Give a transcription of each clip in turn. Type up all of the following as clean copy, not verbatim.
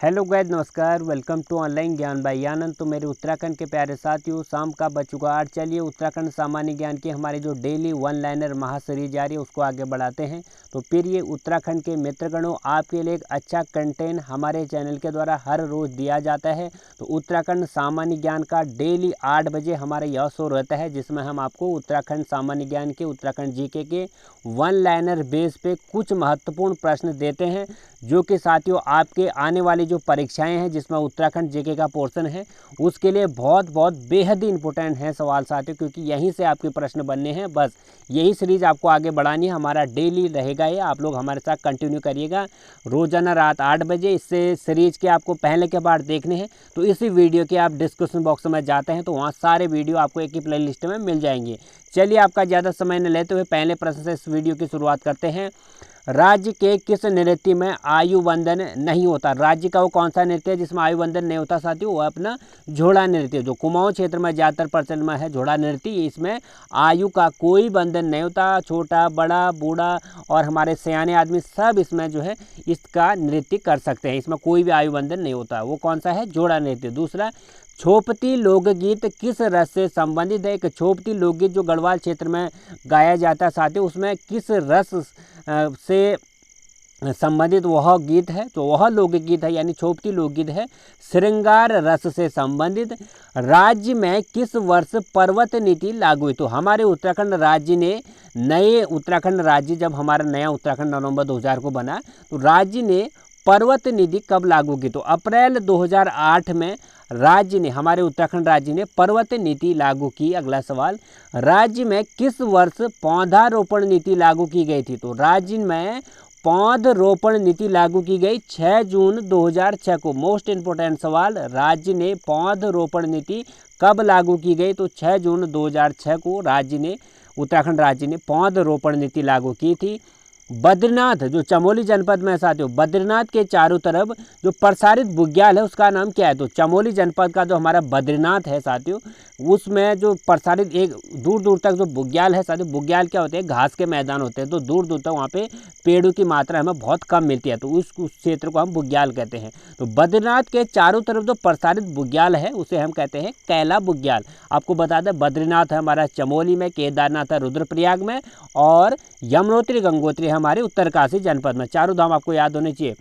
Hello guys, नमस्कार। Welcome to online ज्ञान by आनंद। तो मेरे उत्तराखंड के प्यारे साथियों, शाम का बज चुका 8। चलिए उत्तराखंड सामान्य ज्ञान की हमारी जो डेली वन लाइनर महासीरीज जा रही है उसको आगे बढ़ाते हैं। तो फिर ये उत्तराखंड के मित्रगणों, आपके लिए एक अच्छा कंटेंट हमारे चैनल के द्वारा हर रोज़ दिया जाता है। तो उत्तराखंड सामान्य ज्ञान का डेली 8 बजे हमारा यह शो रहता है, जिसमें हम आपको उत्तराखंड सामान्य ज्ञान के, उत्तराखंड जीके के वन लाइनर बेस पे कुछ महत्वपूर्ण प्रश्न देते हैं, जो कि साथियों आपके आने वाली जो परीक्षाएं हैं जिसमें उत्तराखंड जीके का पोर्शन है उसके लिए बहुत बहुत बेहद ही इंपॉर्टेंट है सवाल साथियों, क्योंकि यहीं से आपके प्रश्न बनने हैं। बस यही सीरीज आपको आगे बढ़ानी है, हमारा डेली रहेगा ये। आप लोग हमारे साथ कंटिन्यू करिएगा रोजाना रात 8 बजे। इससे सीरीज के आपको पहले के बार देखने हैं तो इसी वीडियो के आप डिस्क्रिप्शन बॉक्स में जाते हैं तो वहाँ सारे वीडियो आपको एक ही प्ले लिस्ट में मिल जाएंगे। चलिए आपका ज़्यादा समय न लेते हुए पहले प्रश्न से इस वीडियो की शुरुआत करते हैं। राज्य के किस नृत्य में आयु बंधन नहीं होता? राज्य का वो कौन सा नृत्य है जिसमें आयु बंधन नहीं होता साथियों? वो अपना झोड़ा नृत्य, जो कुमाऊं क्षेत्र में ज़्यादातर प्रचलन में है झोड़ा नृत्य। इसमें आयु का कोई बंधन नहीं होता, छोटा बड़ा बूढ़ा और हमारे सयाने आदमी सब इसमें जो है इसका नृत्य कर सकते हैं। इसमें कोई भी आयु बंधन नहीं होता। वो कौन सा है? झोड़ा नृत्य। दूसरा, छोपती लोकगीत किस रस से संबंधित है? एक छोपती लोकगीत जो गढ़वाल क्षेत्र में गाया जाता है साथियों, उसमें किस रस से संबंधित वह गीत है? तो वह लोकगीत है, यानी छोपती लोकगीत है श्रृंगार रस से संबंधित। राज्य में किस वर्ष पर्वत नीति लागू हुई? तो हमारे उत्तराखंड राज्य ने, नए उत्तराखंड राज्य जब हमारा नया उत्तराखंड नवंबर 2000 को बना, तो राज्य ने पर्वत नीति कब लागू की? तो अप्रैल 2008 में राज्य ने, हमारे उत्तराखंड राज्य ने पर्वत नीति लागू की। अगला सवाल, राज्य में किस वर्ष पौधारोपण नीति लागू की गई थी? तो राज्य में पौधरोपण नीति लागू की गई 6 जून 2006 को। मोस्ट इंपोर्टेंट सवाल, राज्य ने पौधरोपण नीति कब लागू की गई? तो 6 जून 2006 को राज्य ने, उत्तराखंड राज्य ने पौधरोपण नीति लागू की थी। बद्रीनाथ जो चमोली जनपद में है साथियों, बद्रीनाथ के चारों तरफ जो प्रसारित बुग्याल है उसका नाम क्या है? तो चमोली जनपद का जो हमारा बद्रीनाथ है साथियों, उसमें जो प्रसारित एक दूर दूर तक जो बुग्याल है साथियों, बुग्याल क्या होते हैं? घास के मैदान होते हैं। तो दूर दूर तक वहाँ पे पेड़ों की मात्रा हमें बहुत कम मिलती है, तो उस क्षेत्र को हम बुग्याल कहते हैं। तो बद्रीनाथ के चारों तरफ जो प्रसारित बुग्याल है उसे हम कहते हैं कैला बुग्याल। आपको बता दें, बद्रीनाथ है हमारा चमोली में, केदारनाथ है रुद्रप्रयाग में, और यमुनोत्री गंगोत्री हमारे उत्तरकाशी जनपद में। चारों धाम आपको याद होने चाहिए।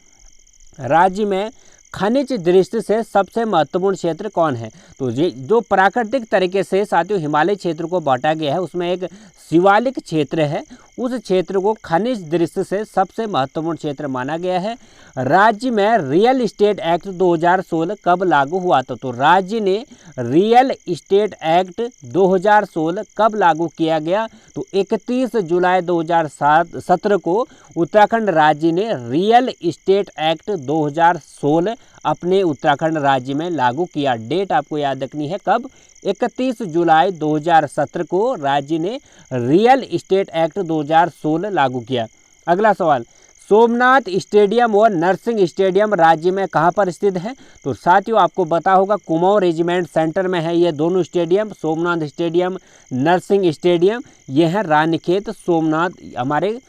राज्य में खनिज दृष्टि से सबसे महत्वपूर्ण क्षेत्र कौन है? तो ये जो प्राकृतिक तरीके से साथियों हिमालय क्षेत्र को बांटा गया है उसमें एक शिवालिक क्षेत्र है, उस क्षेत्र को खनिज दृष्टि से सबसे महत्वपूर्ण क्षेत्र माना गया है। राज्य में रियल इस्टेट एक्ट 2016 कब लागू हुआ था? तो राज्य ने रियल इस्टेट एक्ट 2016 कब लागू किया गया? तो 31 जुलाई 2017 को उत्तराखंड राज्य ने रियल इस्टेट एक्ट 2016 अपने उत्तराखंड राज्य में लागू किया। डेट आपको याद रखनी है, कब? 31 जुलाई 2017 को राज्य ने रियल इस्टेट एक्ट 2016 लागू किया। अगला सवाल, सोमनाथ स्टेडियम और नरसिंह स्टेडियम राज्य में कहाँ पर स्थित है? तो साथियों आपको पता होगा कुमाऊं रेजिमेंट सेंटर में है ये दोनों stadium, Somnath stadium, Narsingh stadium. ये है रानीखेत सोमनाथ, हमारे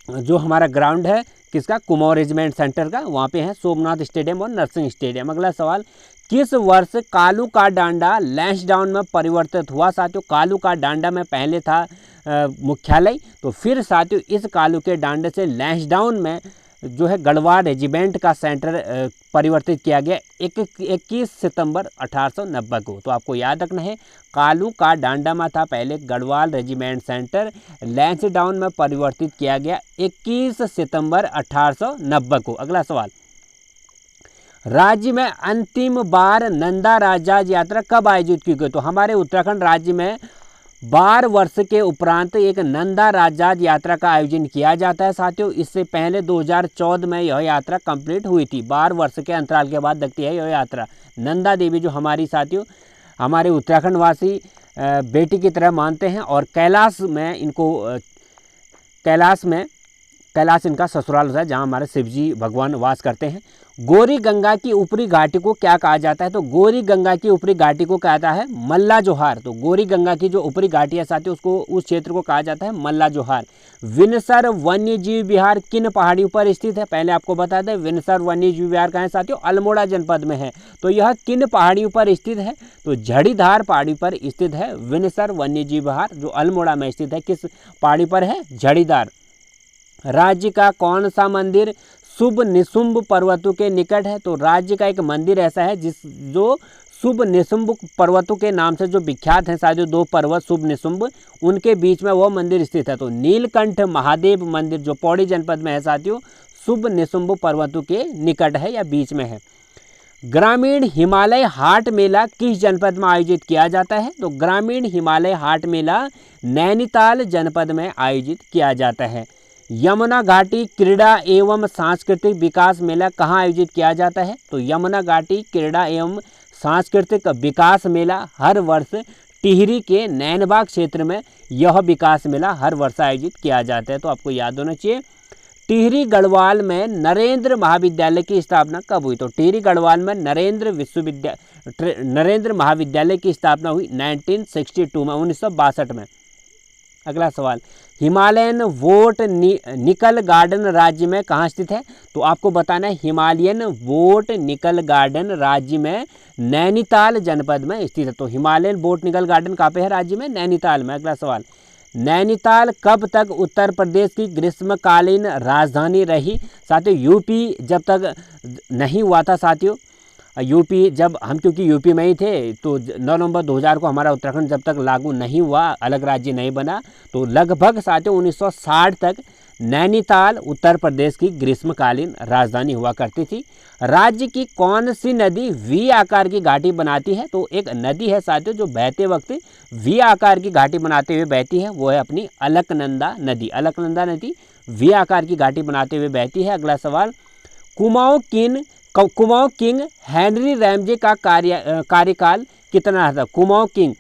जो हमारा ग्राउंड है किसका? कुमाऊं रेजिमेंट सेंटर का, वहाँ पे है सोमनाथ स्टेडियम और नरसिंह स्टेडियम। अगला सवाल, किस वर्ष कालू का डांडा लैंसडाउन में परिवर्तित हुआ? साथियों कालू का डांडा में पहले था मुख्यालय, तो फिर साथियों इस कालू के डांडे से लैंसडाउन में जो है गढ़वाल रेजिमेंट का सेंटर परिवर्तित किया गया 21 सितंबर 1890 को। तो आपको याद रखना है, कालू का डांडा में था पहले गढ़वाल रेजिमेंट सेंटर, लैंसडाउन में परिवर्तित किया गया 21 सितंबर 1890 को। अगला सवाल, राज्य में अंतिम बार नंदा राजाज यात्रा कब आयोजित की गई? तो हमारे उत्तराखंड राज्य में 12 वर्ष के उपरांत एक नंदा राजाज यात्रा का आयोजन किया जाता है साथियों। इससे पहले 2014 में यह यात्रा कंप्लीट हुई थी। 12 वर्ष के अंतराल के बाद लगती है यह यात्रा। नंदा देवी जो हमारी साथियों हमारे उत्तराखंड वासी बेटी की तरह मानते हैं, और कैलाश में इनको कैलाश इनका ससुराल है जहाँ हमारे शिवजी भगवान वास करते हैं। गौरी गंगा की ऊपरी घाटी को क्या कहा जाता है? तो गौरी गंगा की ऊपरी घाटी को कहा जाता है मल्ला जोहार। तो गौरी गंगा की जो ऊपरी घाटी है साथियों, उसको उस क्षेत्र को कहा जाता है मल्ला जोहार। विनसर वन्य जीव विहार किन पहाड़ियों पर स्थित है? पहले आपको बता दें, विनसर वन्य जीव विहार कहाँ है साथियों? अल्मोड़ा जनपद में है। तो यह किन पहाड़ियों पर स्थित है? तो झड़ीधार पहाड़ी पर स्थित है विनसर वन्य जीव विहार, जो अल्मोड़ा में स्थित है। किस पहाड़ी पर है? झड़ीधार। राज्य का कौन सा मंदिर शुभ निशुंभ पर्वतों के निकट है? तो राज्य का एक मंदिर ऐसा है जो शुभ निशुंभ पर्वतों के नाम से जो विख्यात हैं साथियों, दो पर्वत शुभ निशुंभ, उनके बीच में वो मंदिर स्थित है। तो नीलकंठ महादेव मंदिर जो पौड़ी जनपद में है साथियों, शुभ निशुंभ पर्वतों के निकट है या बीच में है। ग्रामीण हिमालय हाट मेला किस जनपद में आयोजित किया जाता है? तो ग्रामीण हिमालय हाट मेला नैनीताल जनपद में आयोजित किया जाता है। यमुना घाटी क्रीड़ा एवं सांस्कृतिक विकास मेला कहाँ आयोजित किया जाता है? तो यमुना घाटी क्रीड़ा एवं सांस्कृतिक विकास मेला हर वर्ष टिहरी के नैनबाग क्षेत्र में यह विकास मेला हर वर्ष आयोजित किया जाता है। तो आपको याद होना चाहिए। टिहरी गढ़वाल में नरेंद्र महाविद्यालय की स्थापना कब हुई? तो टिहरी गढ़वाल में नरेंद्र महाविद्यालय की स्थापना हुई 1962 में, 1962 में। अगला सवाल, हिमालयन वोट निकल गार्डन राज्य में कहाँ स्थित है? तो आपको बताना है हिमालयन वोट निकल गार्डन राज्य में नैनीताल जनपद में स्थित है। तो हिमालयन वोट निकल गार्डन कहाँ पे है? राज्य में नैनीताल में। अगला सवाल, नैनीताल कब तक उत्तर प्रदेश की ग्रीष्मकालीन राजधानी रही? साथियों यूपी जब तक नहीं हुआ था साथियों, यूपी जब हम क्योंकि यूपी में ही थे, तो 9 नवंबर 2000 को हमारा उत्तराखंड जब तक लागू नहीं हुआ, अलग राज्य नहीं बना, तो लगभग साथियों 1960 तक नैनीताल उत्तर प्रदेश की ग्रीष्मकालीन राजधानी हुआ करती थी। राज्य की कौन सी नदी वी आकार की घाटी बनाती है? तो एक नदी है साथियों जो बहते वक्त वी आकार की घाटी बनाते हुए बहती है, वो है अपनी अलकनंदा नदी। अलकनंदा नदी वी आकार की घाटी बनाते हुए बहती है। अगला सवाल, कुमाऊं किंग हेनरी रैमजे का कार्यकाल कितना रहा था? कुमाऊं किंग,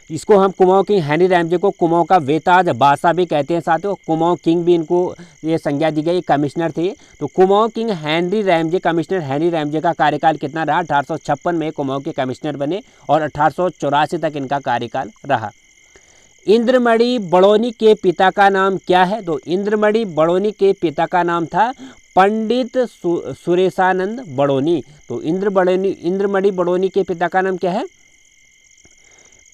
इसको हम कुमाऊं किंग हेनरी रैमजे को कुमाऊं का वेताज बादशाह भी कहते हैं साथियों। कुमाऊं किंग भी इनको ये संज्ञा दी गई, कमिश्नर थे। तो Kumaon king Henry Ramsay, commissioner Henry Ramsay का कार्यकाल कितना रहा? 1856 में कुमाऊं के कमिश्नर बने और 1884 तक इनका कार्यकाल रहा। इंद्रमणि बड़ौनी के पिता का नाम क्या है? तो इंद्रमणि बड़ौनी के पिता का नाम था पंडित सुरेशानंद बड़ौनी। तो इंद्रमणि बड़ौनी के पिता का नाम क्या है?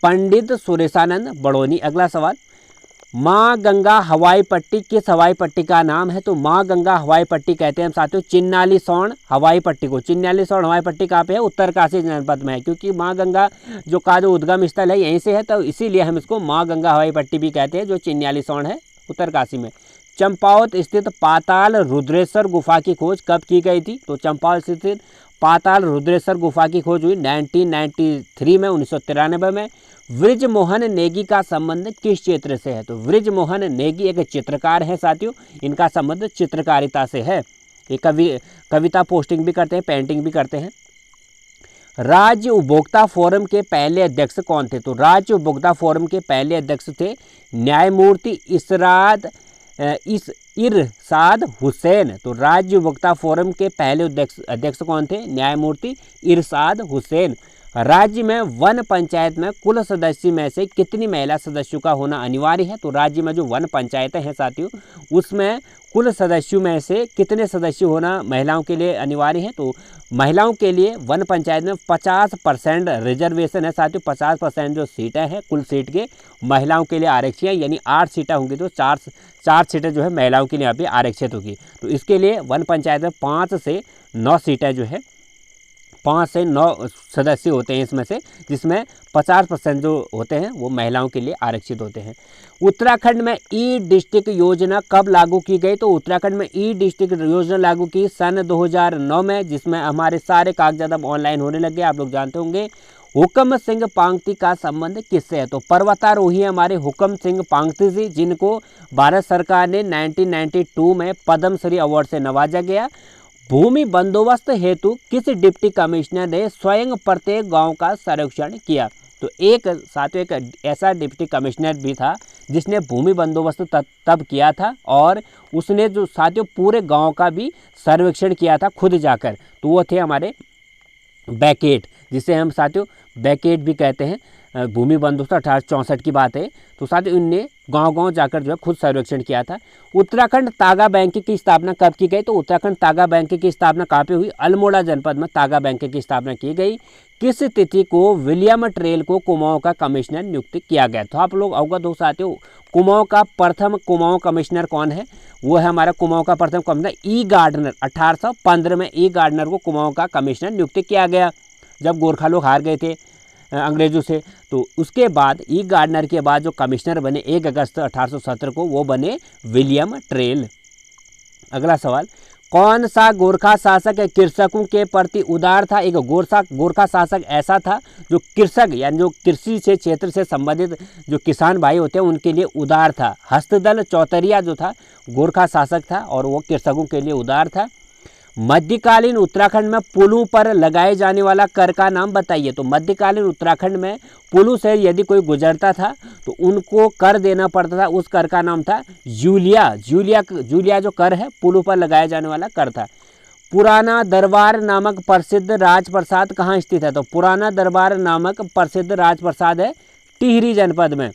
पंडित सुरेशानंद बड़ौनी। अगला सवाल, माँ गंगा हवाई पट्टी किस हवाई पट्टी का नाम है? तो माँ गंगा हवाई पट्टी कहते हैं साथियों चिन्नालीसौड़ हवाई पट्टी को। चिन्नालीसौड़ हवाई पट्टी कहाँ पे है? उत्तरकाशी जनपद में है, क्योंकि माँ गंगा जो उद्गम स्थल है यहीं से है, तो इसीलिए हम इसको माँ गंगा हवाई पट्टी भी कहते हैं, जो चिन्नालीसौड़ है उत्तरकाशी में। चंपावत स्थित पाताल रुद्रेश्वर गुफा की खोज कब की गई थी? तो चंपावत स्थित पाताल रुद्रेश्वर गुफा की खोज हुई 1993 में, 1993 में। वृजमोहन नेगी का संबंध किस क्षेत्र से है? तो वृजमोहन नेगी एक चित्रकार है साथियों, इनका संबंध चित्रकारिता से है। ये कविता पोस्टिंग भी करते हैं, पेंटिंग भी करते हैं। राज्य उपभोक्ता फोरम के पहले अध्यक्ष कौन थे? तो राज्य उपभोक्ता फोरम के पहले अध्यक्ष थे न्यायमूर्ति इरशाद हुसैन। तो राज्य उपभोक्ता फोरम के पहले अध्यक्ष कौन थे? न्यायमूर्ति इरशाद हुसैन। राज्य में वन पंचायत में कुल सदस्य में से कितनी महिला सदस्यों का होना अनिवार्य है? तो राज्य में जो वन पंचायतें हैं साथियों, उसमें कुल सदस्यों में से कितने सदस्य होना महिलाओं के लिए अनिवार्य है? तो महिलाओं के लिए वन पंचायत में 50% रिजर्वेशन है साथियों। 50% जो सीटें हैं कुल सीट के महिलाओं के लिए आरक्षित है, यानी 8 सीटें होंगी तो 4 सीटें जो है महिलाओं के लिए यहाँ पे आरक्षित होगी। तो इसके लिए वन पंचायत में 5 से 9 सीटें जो है, 5 से 9 सदस्य होते हैं इसमें से, जिसमें 50% जो होते हैं वो महिलाओं के लिए आरक्षित होते हैं। उत्तराखंड में ई डिस्ट्रिक्ट योजना कब लागू की गई? तो उत्तराखंड में ई डिस्ट्रिक्ट योजना लागू की सन 2009 में, जिसमें हमारे सारे कागजात अब ऑनलाइन होने लगे, आप लोग जानते होंगे। हुक्म सिंह पांगती का संबंध किससे है? तो पर्वतारोही हमारे हुक्म सिंह पांगती जी, जिनको भारत सरकार ने 1992 में पद्मश्री अवार्ड से नवाजा गया। भूमि बंदोबस्त हेतु किस डिप्टी कमिश्नर ने स्वयं प्रत्येक गांव का सर्वेक्षण किया? तो एक साथियों एक ऐसा डिप्टी कमिश्नर भी था जिसने भूमि बंदोबस्त तब किया था, और उसने जो साथियों पूरे गांव का भी सर्वेक्षण किया था खुद जाकर। तो वो थे हमारे बेकेट, जिसे हम साथियों बेकेट भी कहते हैं। भूमि बंदोबस्त 1864 की बात है। तो साथियों इनने गांव-गांव जाकर जो है खुद सर्वेक्षण किया था। उत्तराखंड तागा बैंक की स्थापना कब की गई? तो उत्तराखंड तागा बैंक की स्थापना कहाँ पे हुई? अल्मोड़ा जनपद में तागा बैंक की स्थापना की गई। किस तिथि को विलियम ट्रेल को कुमाऊं का कमिश्नर नियुक्त किया गया? तो आप लोग अवगत हो साथियों, कुमाऊं का प्रथम कुमाऊं कमिश्नर कौन है? वो है हमारा कुमाऊं का प्रथम कमिश्नर ई गार्डनर। 1815 में ई गार्डनर को कुमाऊं का कमिश्नर नियुक्त किया गया, जब गोरखा लोग हार गए थे अंग्रेजों से। तो उसके बाद ई गार्डनर के बाद जो कमिश्नर बने 1 अगस्त 1817 को, वो बने विलियम ट्रेल। अगला सवाल, कौन सा गोरखा शासक कृषकों के प्रति उदार था? एक गोरखा शासक ऐसा था जो कृषक यानी जो कृषि से क्षेत्र से संबंधित जो किसान भाई होते हैं उनके लिए उदार था। हस्तदल चौतरिया जो था गोरखा शासक था और वो कृषकों के लिए उदार था। मध्यकालीन उत्तराखंड में पुलों पर लगाए जाने वाला कर का नाम बताइए। तो मध्यकालीन उत्तराखंड में पुलों से यदि कोई गुजरता था तो उनको कर देना पड़ता था, उस कर का नाम था जूलिया जो कर है पुलों पर लगाया जाने वाला कर था। पुराना दरबार नामक प्रसिद्ध राजप्रसाद कहाँ स्थित है? तो पुराना दरबार नामक प्रसिद्ध राजप्रसाद है टिहरी जनपद में।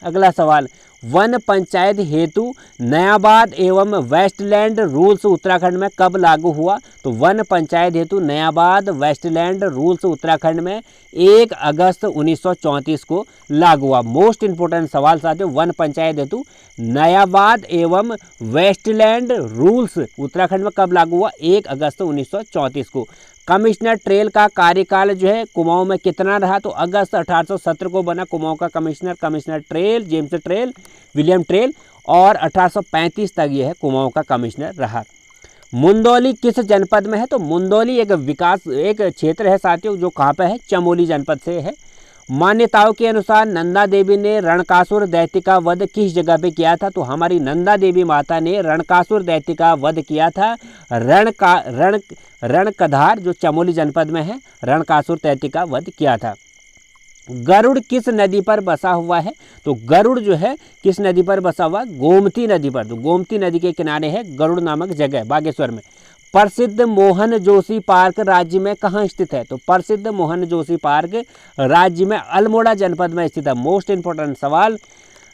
अगला सवाल, वन पंचायत हेतु नयाबाद एवं वेस्टलैंड रूल्स उत्तराखंड में कब लागू हुआ? तो वन पंचायत हेतु नयाबाद वेस्टलैंड रूल्स उत्तराखंड में 1 अगस्त 1934 को लागू हुआ। मोस्ट इंपोर्टेंट सवाल साथियों, वन पंचायत हेतु नयाबाद एवं वेस्टलैंड रूल्स उत्तराखंड में कब लागू हुआ? 1 अगस्त 1934 को। कमिश्नर ट्रेल का कार्यकाल जो है कुमाऊं में कितना रहा? तो अगस्त 1817 को बना कुमाऊं का commissioner trail, James trail, William trail, और 1835 तक ये है कुमाऊं का कमिश्नर रहा। मुंदौली किस जनपद में है? तो मुंदौली एक क्षेत्र है साथियों जो कहाँ पे है? चमोली जनपद से है। मान्यताओं के अनुसार नंदा देवी ने रणकासुर दैत्य का वध किस जगह पे किया था? तो हमारी नंदा देवी माता ने रणकासुर दैत्य का वध किया था रणकधार जो चमोली जनपद में है, रणकासुर दैत्य का वध किया था। गरुड़ किस नदी पर बसा हुआ है? तो गरुड़ जो है किस नदी पर बसा हुआ? गोमती नदी पर। तो गोमती नदी के किनारे है गरुड़ नामक जगह, बागेश्वर में। प्रसिद्ध मोहन जोशी पार्क राज्य में कहाँ स्थित है? तो प्रसिद्ध मोहन जोशी पार्क राज्य में अल्मोड़ा जनपद में स्थित है। मोस्ट इंपोर्टेंट सवाल,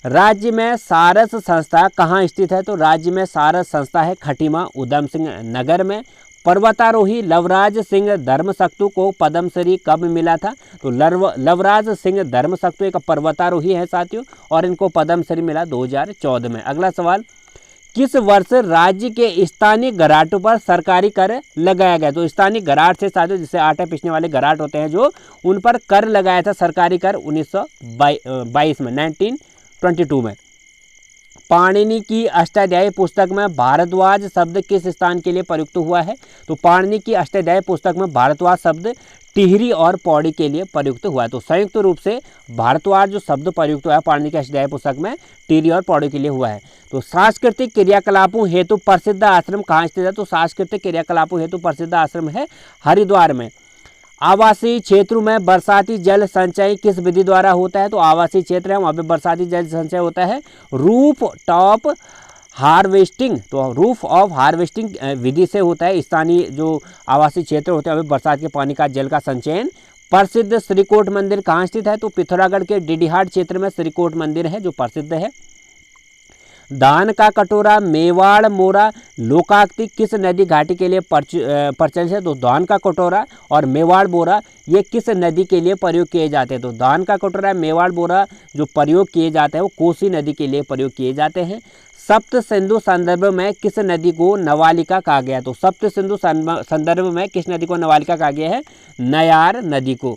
राज्य में सारस संस्था कहाँ स्थित है? तो राज्य में सारस संस्था है खटीमा उधम सिंह नगर में। पर्वतारोही लवराज सिंह धर्मशक्तु को पद्मश्री कब मिला था? तो लवराज सिंह धर्मशक्तु एक पर्वतारोही है साथियों, और इनको पद्मश्री मिला 2014 में। अगला सवाल, किस वर्ष राज्य के स्थानीय घराटों पर सरकारी कर लगाया गया? तो स्थानीय घराट से साथियों, जिससे आटे पीसने वाले घराट होते हैं जो, उन पर कर लगाया था सरकारी कर 1922 में, 1922 में। पाणिनि की अष्टाध्यायी पुस्तक में भारद्वाज शब्द किस स्थान के लिए प्रयुक्त हुआ है? तो पाणिनि की अष्टाध्यायी पुस्तक में भारद्वाज शब्द टिहरी और पौड़ी के लिए प्रयुक्त हुआ है। तो संयुक्त रूप से भारद्वाज जो शब्द प्रयुक्त हुआ है पाणिनि की अष्टाध्यायी पुस्तक में टिहरी और पौड़ी के लिए हुआ है। तो सांस्कृतिक क्रियाकलापों हेतु प्रसिद्ध आश्रम कहाँ स्थित है? तो सांस्कृतिक क्रियाकलापों हेतु प्रसिद्ध आश्रम है हरिद्वार में। आवासीय क्षेत्रों में बरसाती जल संचय किस विधि द्वारा होता है? तो आवासीय क्षेत्र है वहाँ पे बरसाती जल संचय होता है रूफ टॉप हार्वेस्टिंग। तो रूफ ऑफ हार्वेस्टिंग विधि से होता है। स्थानीय जो आवासीय क्षेत्र होते हैं वहाँ बरसात के पानी का जल का संचयन। प्रसिद्ध श्रीकोट मंदिर कहाँ स्थित है? तो पिथौरागढ़ के डिडीहाट क्षेत्र में श्रीकोट मंदिर है जो प्रसिद्ध है। धान का कटोरा, मेवाड़ मोरा, लोकाक्ति किस नदी घाटी के लिए प्रचलित है? तो धान का कटोरा और मेवाड़ बोरा ये किस नदी के लिए प्रयोग किए जाते हैं? तो धान का कटोरा, मेवाड़ बोरा जो प्रयोग किए जाते हैं वो कोसी नदी के लिए प्रयोग किए जाते हैं। सप्त सिंधु संदर्भ में किस नदी को नवालिका कहा गया? तो सप्त सिंधु संदर्भ में किस नदी को नवालिका कहा गया है? नयार नदी को।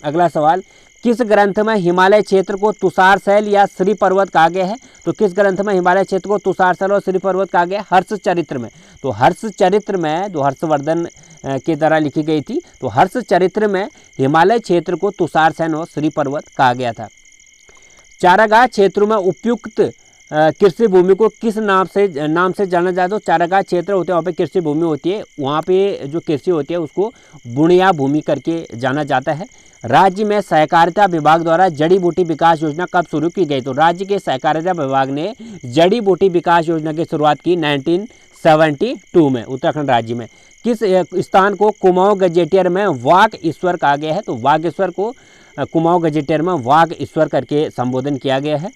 अगला सवाल, किस ग्रंथ में हिमालय क्षेत्र को तुषार शैल या श्री पर्वत कहा गया है? तो किस ग्रंथ में हिमालय क्षेत्र को तुषार शैल और श्री पर्वत कहा गया? हर्षचरित्र में। तो हर्षचरित्र में जो हर्षवर्धन के द्वारा लिखी गई थी, तो हर्षचरित्र में हिमालय क्षेत्र को तुषार शैल और श्री पर्वत कहा गया था। चारागाह क्षेत्रों में उपयुक्त कृषि भूमि को किस नाम से जाना जाता है? तो चारागाह क्षेत्र होते हैं वहाँ पे कृषि भूमि होती है, वहाँ पे जो कृषि होती है उसको बुनिया भूमि करके जाना जाता है। राज्य में सहकारिता विभाग द्वारा जड़ी बूटी विकास योजना कब शुरू की गई? तो राज्य के सहकारिता विभाग ने जड़ी बूटी विकास योजना की शुरुआत की 1972 में उत्तराखंड राज्य में। किस स्थान को कुमाऊं गजेटियर में वाघ ईश्वर कहा गया है? तो वाघेश्वर को कुमाऊं गजेटियर में वाघ ईश्वर करके संबोधन किया गया है।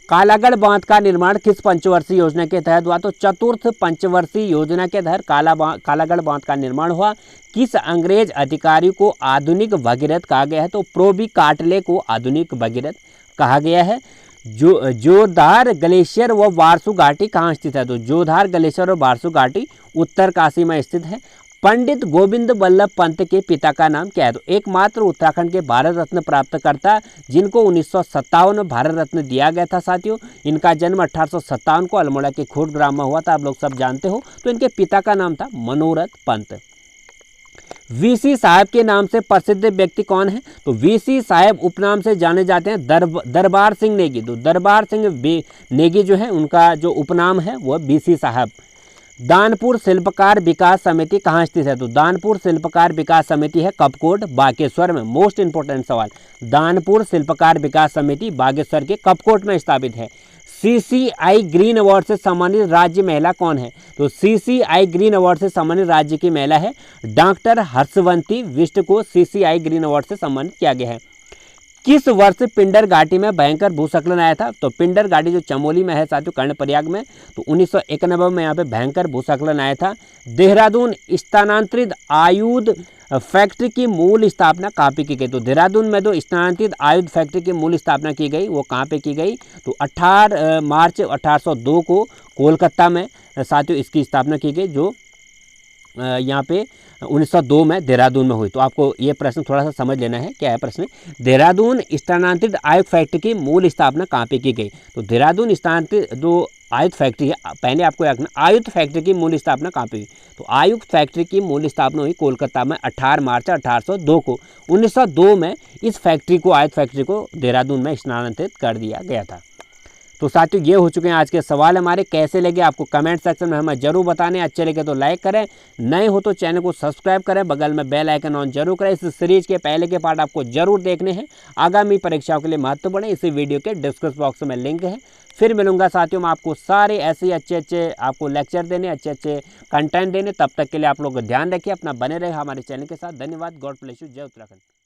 कालागढ़ बांध का निर्माण किस पंचवर्षीय योजना के तहत हुआ? तो चतुर्थ पंचवर्षीय योजना के तहत कालागढ़ बांध का निर्माण हुआ। किस अंग्रेज अधिकारी को आधुनिक भगीरथ कहा गया है? तो प्रोबी काटले को आधुनिक भगीरथ कहा गया है। जोधार ग्लेशियर व वारसू घाटी कहाँ स्थित है? तो जोधार ग्लेशियर और वारसू घाटी उत्तरकाशी में स्थित है। पंडित गोविंद बल्लभ पंत के पिता का नाम क्या है? तो एकमात्र उत्तराखंड के भारत रत्न प्राप्तकर्ता जिनको 1957 में भारत रत्न दिया गया था साथियों। इनका जन्म 1857 को अल्मोड़ा के खोट ग्राम में हुआ था, आप लोग सब जानते हो। तो इनके पिता का नाम था मनोरथ पंत। वीसी साहब के नाम से प्रसिद्ध व्यक्ति कौन है? तो वीसी साहब उपनाम से जाने जाते हैं दरबार सिंह नेगी। तो दरबार सिंह नेगी जो है उनका जो उपनाम है वह वीसी साहब। दानपुर शिल्पकार विकास समिति कहाँ स्थित है? तो दानपुर शिल्पकार विकास समिति है कपकोट बागेश्वर में। मोस्ट इंपोर्टेंट सवाल, दानपुर शिल्पकार विकास समिति बागेश्वर के कपकोट में स्थापित है। सीसीआई ग्रीन अवार्ड से सम्मानित राज्य महिला कौन है? तो सीसीआई ग्रीन अवार्ड से सम्मानित राज्य की महिला है डॉक्टर हर्षवंती बिष्ट को सीसीआई ग्रीन अवार्ड से सम्मानित किया गया है। किस वर्ष पिंडर घाटी में भयंकर भूस्खलन आया था? तो पिंडर घाटी जो चमोली में है साथियों, कर्णप्रयाग में, तो 1991 में यहाँ पे भयंकर भूस्खलन आया था। देहरादून स्थानांतरित आयुध फैक्ट्री की मूल स्थापना कहाँ पे की गई? तो देहरादून में जो स्थानांतरित आयुध फैक्ट्री की मूल स्थापना की गई वो कहाँ पे की गई? तो 18 मार्च 1802 को कोलकाता में साथियों इसकी स्थापना की गई, जो यहाँ पे 1902 में देहरादून में हुई। तो आपको ये प्रश्न थोड़ा सा समझ लेना है, क्या है प्रश्न? देहरादून स्थानांतरित आयुध फैक्ट्री की मूल स्थापना कहाँ पे की गई? तो देहरादून स्थानांतरित जो आयुध फैक्ट्री है, पहले आपको याद रखना आयुध फैक्ट्री की मूल स्थापना कहाँ पे हुई? तो आयुध फैक्ट्री की मूल स्थापना हुई कोलकाता में 18 मार्च 1802 को। 1902 में इस फैक्ट्री को, आयुध फैक्ट्री को देहरादून में स्थानांतरित कर दिया गया था। तो साथियों ये हो चुके हैं आज के सवाल हमारे। कैसे लगे आपको कमेंट सेक्शन में हमें जरूर बताने। अच्छे लगे तो लाइक करें, नए हो तो चैनल को सब्सक्राइब करें, बगल में बेल आइकन ऑन जरूर करें। इस सीरीज के पहले के पार्ट आपको जरूर देखने हैं, आगामी परीक्षाओं के लिए महत्वपूर्ण है। इसी वीडियो के डिस्क्रिप्शन बॉक्स में लिंक है। फिर मिलूंगा साथियों मैं आपको सारे ऐसे ही अच्छे आपको लेक्चर देने, अच्छे कंटेंट देने। तब तक के लिए आप लोग ध्यान रखिए, अपना बने रहे हमारे चैनल के साथ। धन्यवाद। God bless you. जय उत्तराखंड।